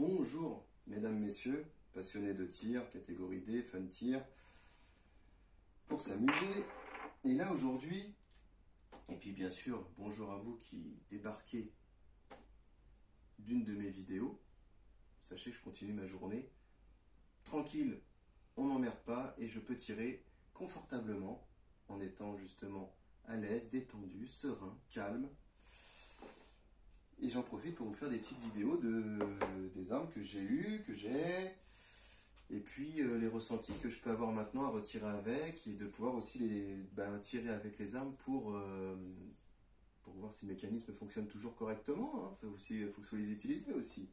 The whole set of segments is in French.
Bonjour, mesdames, messieurs, passionnés de tir, catégorie D, fun tir, pour s'amuser. Et là, aujourd'hui, et puis bien sûr, bonjour à vous qui débarquez d'une de mes vidéos. Sachez que je continue ma journée tranquille, on n'emmerde pas et je peux tirer confortablement en étant justement à l'aise, détendu, serein, calme. Et j'en profite pour vous faire des petites vidéos des armes que j'ai eues, que j'ai, et puis les ressentis que je peux avoir maintenant à retirer avec, et de pouvoir aussi tirer avec les armes pour voir si le mécanisme fonctionne toujours correctement. Faut les utiliser aussi.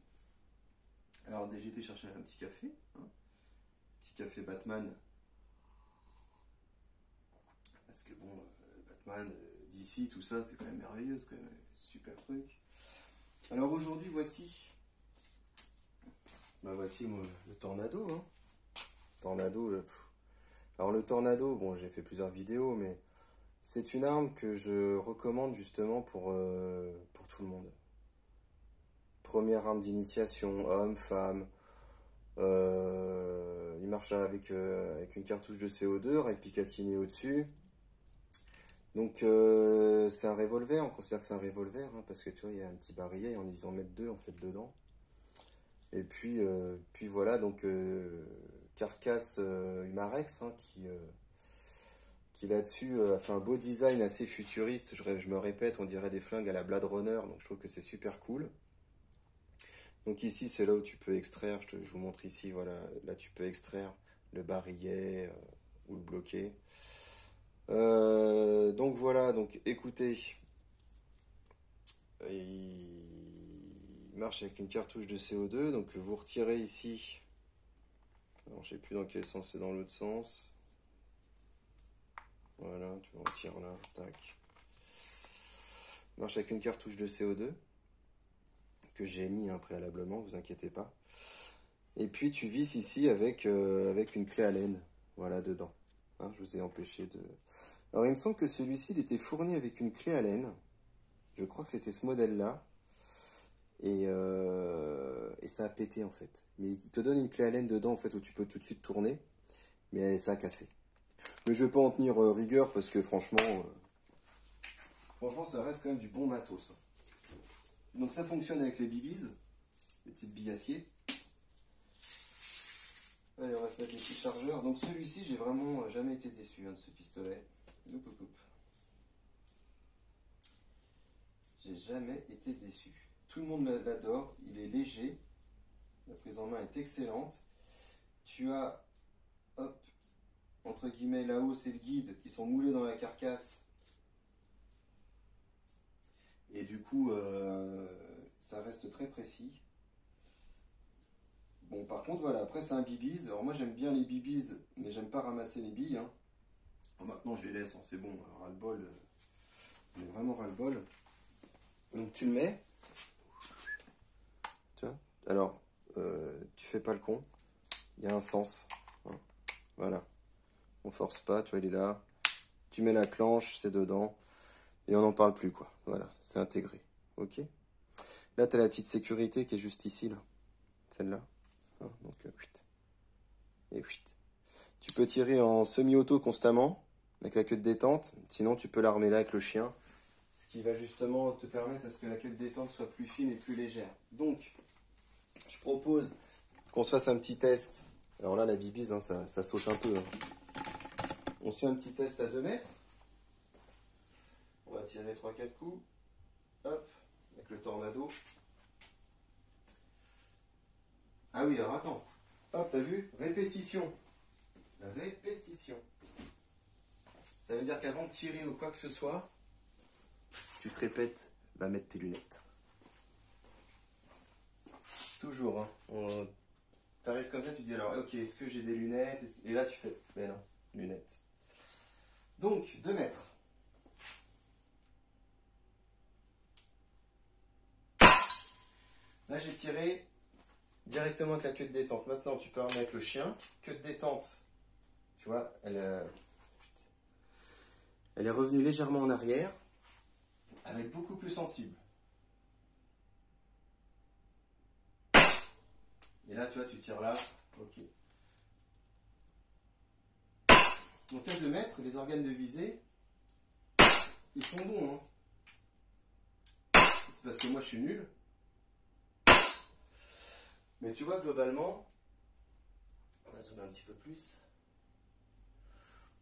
Alors j'ai été chercher un petit café, petit café Batman, parce que bon, Batman, d'ici, tout ça, c'est quand même merveilleux, c'est quand même un super truc. Alors aujourd'hui, voici le Tornado. Tornado, alors le Tornado, bon, j'ai fait plusieurs vidéos, mais c'est une arme que je recommande justement pour tout le monde. Première arme d'initiation, homme, femme. Il marche avec une cartouche de CO2, rail Picatinny au-dessus. Donc c'est un revolver, on considère que c'est un revolver, parce que tu vois, il y a un petit barillet, ils en mettent deux en fait dedans. Et puis voilà, donc Carcass Umarex, qui là-dessus a fait un beau design assez futuriste. Je me répète, on dirait des flingues à la Blade Runner, donc je trouve que c'est super cool. Donc ici, c'est là où tu peux extraire, je vous montre ici, voilà, là tu peux extraire le barillet ou le bloquer. Donc voilà, donc écoutez, il marche avec une cartouche de CO2, donc vous retirez ici, alors je sais plus dans quel sens, c'est dans l'autre sens, voilà, tu le retires là, tac, il marche avec une cartouche de CO2, que j'ai mis préalablement, vous inquiétez pas, et puis tu visses ici avec une clé Allen, voilà, dedans, je vous ai empêché de... Alors il me semble que celui-ci, il était fourni avec une clé Allen. Je crois que c'était ce modèle-là. Et ça a pété en fait. Mais il te donne une clé Allen dedans en fait où tu peux tout de suite tourner. Mais ça a cassé. Mais je vais pas en tenir rigueur parce que franchement, ça reste quand même du bon matos. Donc ça fonctionne avec les BBs, les petites billes acier. Allez, on va se mettre les petits chargeurs. Donc celui-ci, j'ai vraiment jamais été déçu de ce pistolet. J'ai jamais été déçu. Tout le monde l'adore, il est léger, la prise en main est excellente. Tu as, hop, entre guillemets, là-haut c'est le guide qui sont moulés dans la carcasse. Et du coup, ça reste très précis. Bon, par contre, voilà, après c'est un BBs. Alors moi j'aime bien les BBs, mais j'aime pas ramasser les billes. Bon, maintenant je les laisse, c'est bon, ras-le-bol. On est vraiment ras-le-bol. Donc tu le mets. Tu vois, alors, tu fais pas le con. Il y a un sens. Voilà. On force pas, tu vois, il est là. Tu mets la clenche, c'est dedans. Et on n'en parle plus, quoi. Voilà, c'est intégré. Ok. Là, tu as la petite sécurité qui est juste ici, là. Celle-là. Donc, et tu peux tirer en semi-auto constamment, avec la queue de détente. Sinon, tu peux l'armer là avec le chien. Ce qui va justement te permettre à ce que la queue de détente soit plus fine et plus légère. Donc, je propose qu'on se fasse un petit test. Alors là, la bibise, ça saute un peu. On se fait un petit test à 2 mètres. On va tirer 3-4 coups. Hop, avec le Tornado. Ah oui, alors attends. Hop, t'as vu? Répétition. Répétition. Ça veut dire qu'avant de tirer ou quoi que ce soit, tu te répètes, va mettre tes lunettes. Toujours, t'arrives comme ça, tu te dis alors, ok, est-ce que j'ai des lunettes? Et là, tu fais, mais non, lunettes. Donc, 2 mètres. Là, j'ai tiré directement avec la queue de détente. Maintenant, tu peux armer avec le chien. Queue de détente, tu vois, elle est revenue légèrement en arrière, avec beaucoup plus sensible. là, tu vois, tu tires là. Ok. Donc à 2 mètres, les organes de visée, ils sont bons. Hein. C'est parce que moi, je suis nul. Mais tu vois, globalement, on va zoomer un petit peu plus.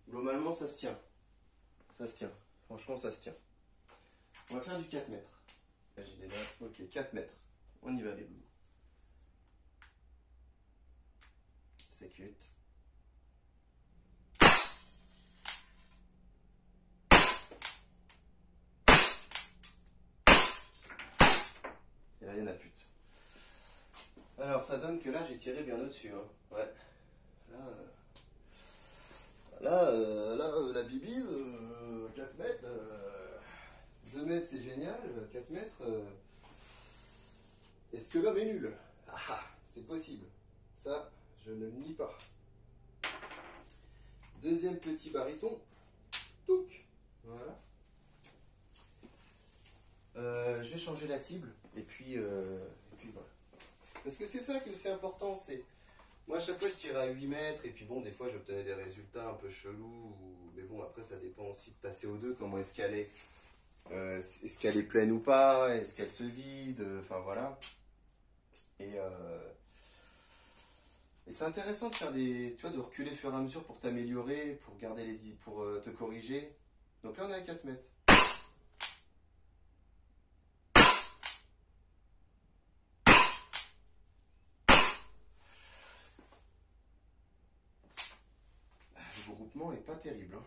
Globalement, ça se tient. Ça se tient. Franchement, ça se tient. On va faire du 4 mètres. Là, j'ai des notes. Ok, 4 mètres. On y va, les loups. Sécute. Et là, il y en a plus. Alors, ça donne que là, j'ai tiré bien au-dessus. Hein. Ouais. Là, la bibise, 4 mètres, 2 mètres, c'est génial. 4 mètres, est-ce que l'homme est nul? Ah, c'est possible. Ça, je ne le nie pas. Deuxième petit baryton. Touc. Voilà. Je vais changer la cible. Et puis voilà. Parce que c'est ça que c'est important. C'est moi, à chaque fois, je tirais à 8 mètres. Et puis bon, des fois, j'obtenais des résultats un peu chelous. Mais bon, après, ça dépend aussi de ta CO2. Comment est-ce qu'elle est? Est-ce qu'elle est pleine ou pas? Est-ce qu'elle se vide? Enfin, voilà. Et c'est intéressant de faire tu vois, de reculer au fur et à mesure pour t'améliorer, pour garder pour te corriger. Donc là, on est à 4 mètres. Le groupement est pas terrible. Hein.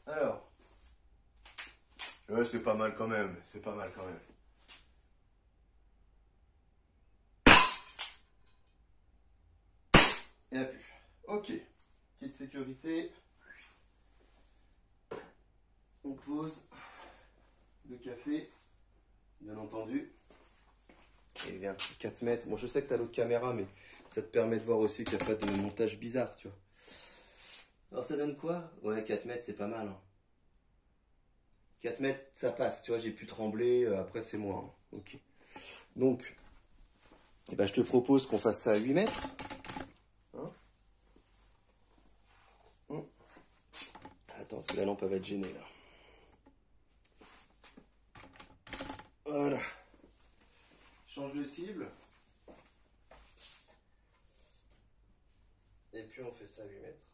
Alors, ouais, c'est pas mal quand même. C'est pas mal quand même. Et la pu. Ok. Petite sécurité. On pose le café, bien entendu. Et bien, 4 mètres. Bon, je sais que tu as l'autre caméra, mais ça te permet de voir aussi qu'il n'y a pas de montage bizarre, tu vois. Alors, ça donne quoi? Ouais, 4 mètres, c'est pas mal. Hein. 4 mètres, ça passe, tu vois, j'ai pu trembler. Après, c'est moins. Hein. Ok. Donc, eh ben, je te propose qu'on fasse ça à 8 mètres. Hein? Attends, parce que la lampe va être gênée, là. Voilà. Change de cible. Et puis on fait ça à 8 mètres.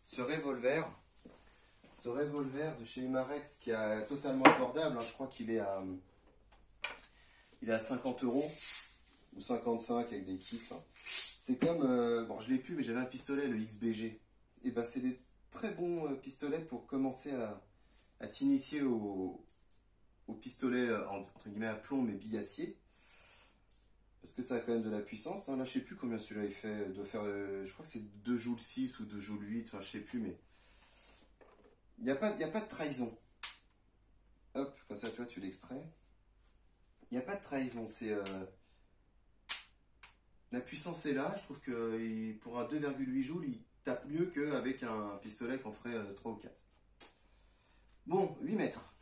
Ce revolver de chez Umarex qui est totalement abordable, hein, je crois qu'il est à 50 € ou 55 avec des kits. Hein. C'est comme, bon je l'ai plus mais j'avais un pistolet, le XBG. Et ben c'est des très bons pistolets pour commencer à t'initier au pistolet entre guillemets à plomb mais biacier. Parce que ça a quand même de la puissance. Hein. Là, je sais plus combien celui-là il fait. Il doit faire, je crois que c'est 2 joules 6 ou 2 joules 8. Enfin, je sais plus, mais il n'y a pas de trahison. Hop, comme ça, tu vois, tu l'extrais. Il n'y a pas de trahison. C'est la puissance est là. Je trouve que pour un 2,8 joules, il tape mieux qu'avec un pistolet qu'on ferait 3 ou 4. Bon, 8 mètres.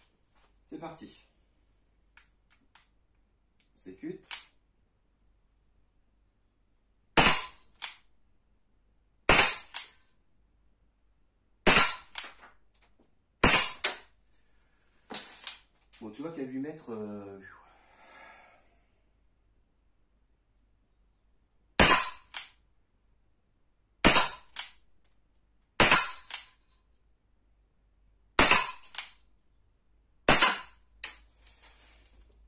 C'est parti. Sécute. Bon, tu vois qu'à 8 mètres,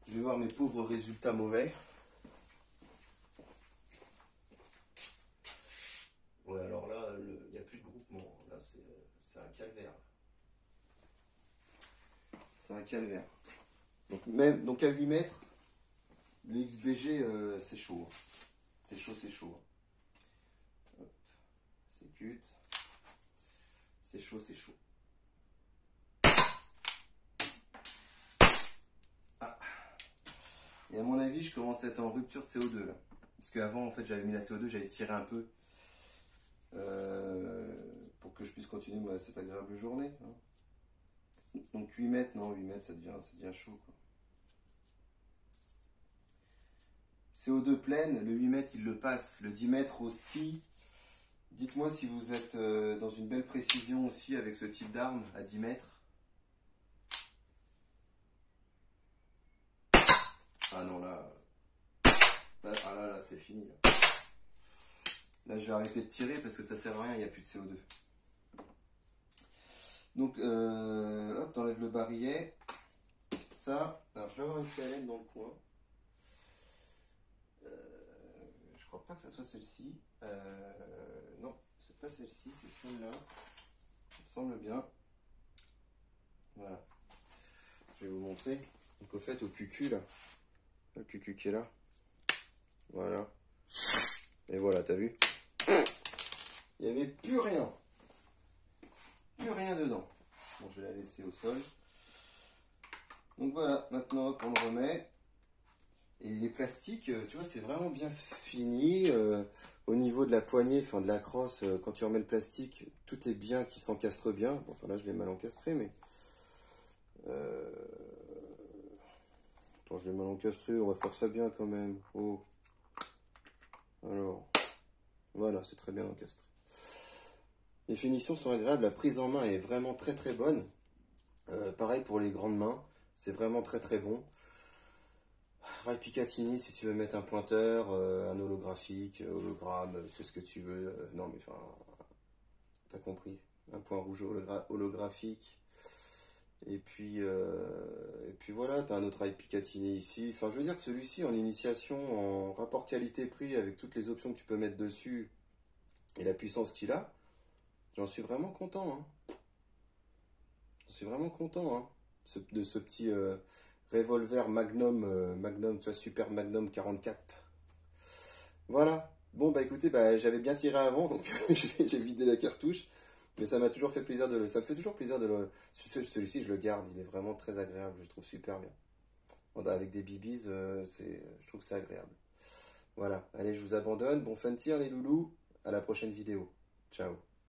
je vais voir mes pauvres résultats mauvais. Ouais, alors là, il n'y a plus de groupement. Là, c'est un calvaire. C'est un calvaire. Donc à 8 mètres, le XBG, c'est chaud. Hein. C'est chaud, c'est chaud. Hop. Sécute. C'est chaud, c'est chaud. Ah. Et à mon avis, je commence à être en rupture de CO2 là. Parce qu'avant, en fait, j'avais mis la CO2, j'avais tiré un peu pour que je puisse continuer cette agréable journée. Hein. Donc 8 mètres, non, 8 mètres, ça devient chaud, quoi. CO2 pleine, le 8 mètres, il le passe. Le 10 mètres aussi. Dites-moi si vous êtes dans une belle précision aussi avec ce type d'arme à 10 mètres. Ah non, là, c'est fini. Là, je vais arrêter de tirer parce que ça sert à rien, il n'y a plus de CO2. Donc, hop, t'enlèves le barillet. Ça, alors je dois avoir une fialette dans le coin. Je crois pas que ça soit celle-ci. Non, c'est pas celle-ci, c'est celle-là. Ça me semble bien. Voilà. Je vais vous montrer. Donc, au fait, au cucu, là. Le cucu qui est là. Voilà. Et voilà, t'as vu? Il n'y avait plus rien. Plus rien dedans. Bon, je vais la laisser au sol. Donc voilà, maintenant hop, on le remet. Et les plastiques, tu vois, c'est vraiment bien fini. Au niveau de la poignée, enfin de la crosse, quand tu remets le plastique, tout est bien, qui s'encastre bien. Bon, enfin là, je l'ai mal encastré, mais... Attends, je l'ai mal encastré, on va faire ça bien quand même. Oh. Alors, voilà, c'est très bien encastré. Les finitions sont agréables, la prise en main est vraiment très très bonne. Pareil pour les grandes mains, c'est vraiment très très bon. Rai Picatinny, si tu veux mettre un pointeur, un holographique, hologramme, fais ce que tu veux. Non mais enfin, t'as compris. Un point rouge holographique. Et puis voilà, t'as un autre Rai Picatinny ici. Enfin, je veux dire que celui-ci, en initiation, en rapport qualité-prix, avec toutes les options que tu peux mettre dessus, et la puissance qu'il a, j'en suis vraiment content. Hein. J'en suis vraiment content hein, de ce petit revolver Magnum, tu vois, Super Magnum 44. Voilà. Bon, bah écoutez, bah, j'avais bien tiré avant, donc j'ai vidé la cartouche. Mais ça m'a toujours fait plaisir ça me fait toujours plaisir de le... Celui-ci, je le garde, il est vraiment très agréable, je le trouve super bien. Bon, avec des bibis, je trouve que c'est agréable. Voilà, allez, je vous abandonne. Bon fun tir les loulous, à la prochaine vidéo. Ciao.